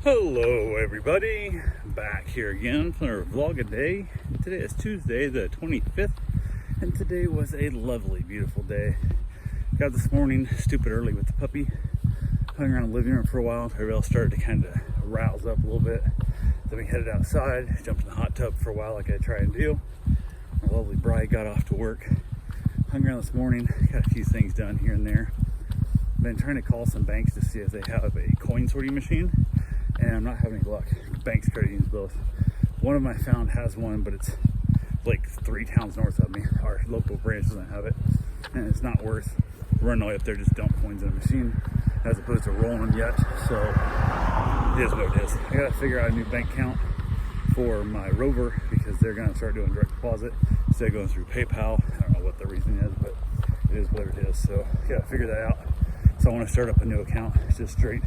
Hello everybody, back here again for a vlog a day. Today is Tuesday the 25th and today was a lovely beautiful day. Got this morning stupid early with the puppy, hung around the living room for a while. Everybody else started to kind of rouse up a little bit. Then we headed outside, jumped in the hot tub for a while like I try and do. My lovely bride got off to work, hung around this morning, got a few things done here and there. Been trying to call some banks to see if they have a coin sorting machine, and I'm not having any luck. Banks, credit unions, both. One of them I found has one, but it's like 3 towns north of me. Our local branch doesn't have it, and it's not worth running all the way up there just dump coins in a machine as opposed to rolling them yet. So it is what it is. I gotta figure out a new bank account for my Rover because they're gonna start doing direct deposit instead of going through PayPal. I don't know what the reason is, but it is what it is. So I gotta figure that out. So I want to start up a new account. It's just straight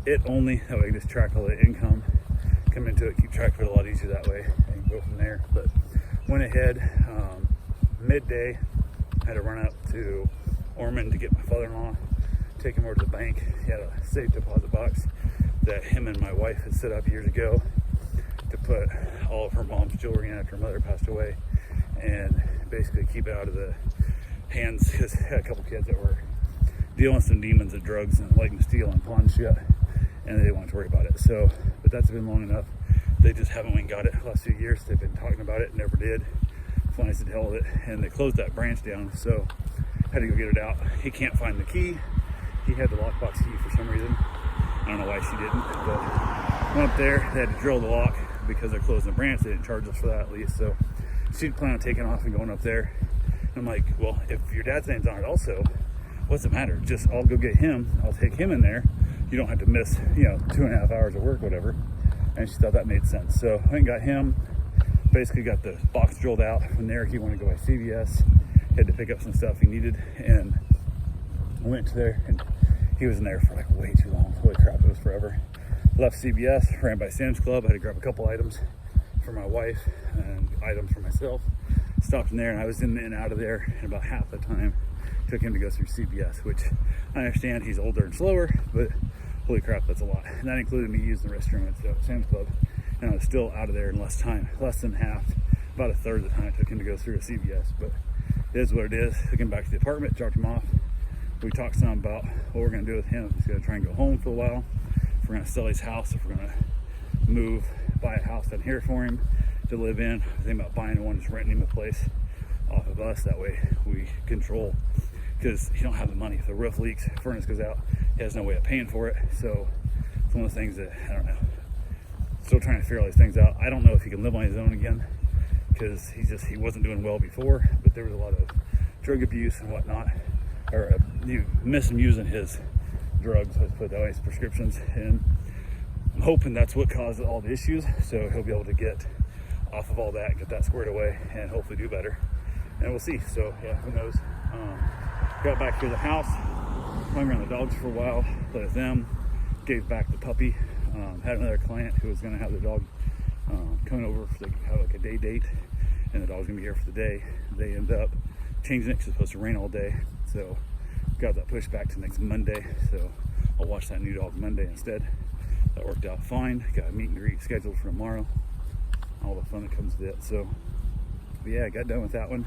it only. That way I can just track all the income, come into it, keep track of it a lot easier that way, and go from there. But went ahead midday. Had to run out to Ormond to get my father-in-law, take him over to the bank. He had a safe deposit box that him and my wife had set up years ago to put all of her mom's jewelry in after her mother passed away, and basically keep it out of the hands, because I had a couple kids that were dealing with some demons of drugs and lighting to steal and pawn shit, and they didn't want to worry about it. So, but that's been long enough. They just haven't went and got it the last few years. They've been talking about it, never did. Finally said hell with it, and they closed that branch down, so had to go get it out. He can't find the key. He had the lockbox key for some reason. I don't know why she didn't, but went up there. They had to drill the lock because they're closing the branch. They didn't charge us for that at least, so she'd plan on taking off and going up there. I'm like, well, if your dad's name's on it also, what's the matter? Just I'll go get him. I'll take him in there. You don't have to miss, 2.5 hours of work, whatever. And she thought that made sense. So I went and got him. Basically got the box drilled out. From there, he wanted to go by CVS. He had to pick up some stuff he needed, and I went to there, and he was in there for like way too long. Holy crap, it was forever. Left CVS, ran by Sam's Club. I had to grab a couple items for my wife and items for myself. Stopped in there, and I was in and out of there in about half the time. Took him to go through CVS, which I understand he's older and slower, but holy crap, that's a lot. And that included me using the restroom at Sam's Club, and I was still out of there in less time, less than half, about a third of the time it took him to go through a CVS. But it is what it is. Took him back to the apartment, dropped him off. We talked some about what we're gonna do with him. He's gonna try and go home for a while. If we're gonna sell his house, if we're gonna move, buy a house down here for him to live in. I think about buying one, just renting him a place off of us. That way we control, because he don't have the money. If the roof leaks, furnace goes out, he has no way of paying for it. So it's one of the things that, I don't know, still trying to figure all these things out. I don't know if he can live on his own again, because he wasn't doing well before, but there was a lot of drug abuse and whatnot, or you miss him using his drugs, let's put it that way, his prescriptions, and I'm hoping that's what caused all the issues, so he'll be able to get off of all that, get that squared away, and hopefully do better, and we'll see. So yeah, who knows. Got back to the house, hung around the dogs for a while, played with them, gave back the puppy. Had another client who was going to have their dog coming over to have like a day date, and the dog's going to be here for the day. They end up changing it because it's supposed to rain all day, so got that pushed back to next Monday. So I'll watch that new dog Monday instead. That worked out fine. Got a meet and greet scheduled for tomorrow. All the fun that comes with it. So but yeah, I got done with that one.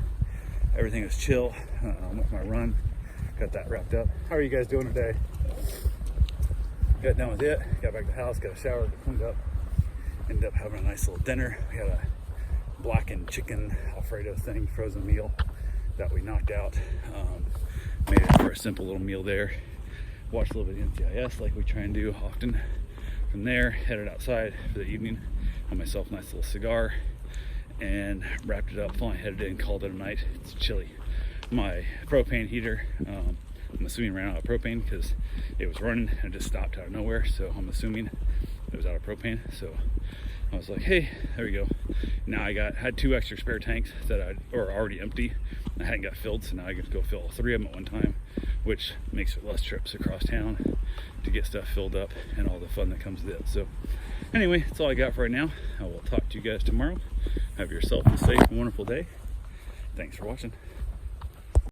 Everything was chill. Went my run, got that wrapped up. How are you guys doing today? Got done with it, got back to the house, got a shower, got cleaned up, ended up having a nice little dinner. We had a blackened chicken Alfredo thing, frozen meal that we knocked out. Made it for a simple little meal there. Watched a little bit of NCIS like we try and do often. From there, headed outside for the evening, had myself a nice little cigar, and wrapped it up, finally headed in, called it a night. It's chilly. My propane heater, I'm assuming ran out of propane because it was running and it just stopped out of nowhere, so I'm assuming it was out of propane. So I was like, hey, there we go. Now I had 2 extra spare tanks that are already empty. I hadn't got filled, so now I can go fill 3 of them at one time, which makes it less trips across town to get stuff filled up and all the fun that comes with it. So anyway, that's all I got for right now. I will talk to you guys tomorrow. Have yourself a safe and wonderful day. Thanks for watching.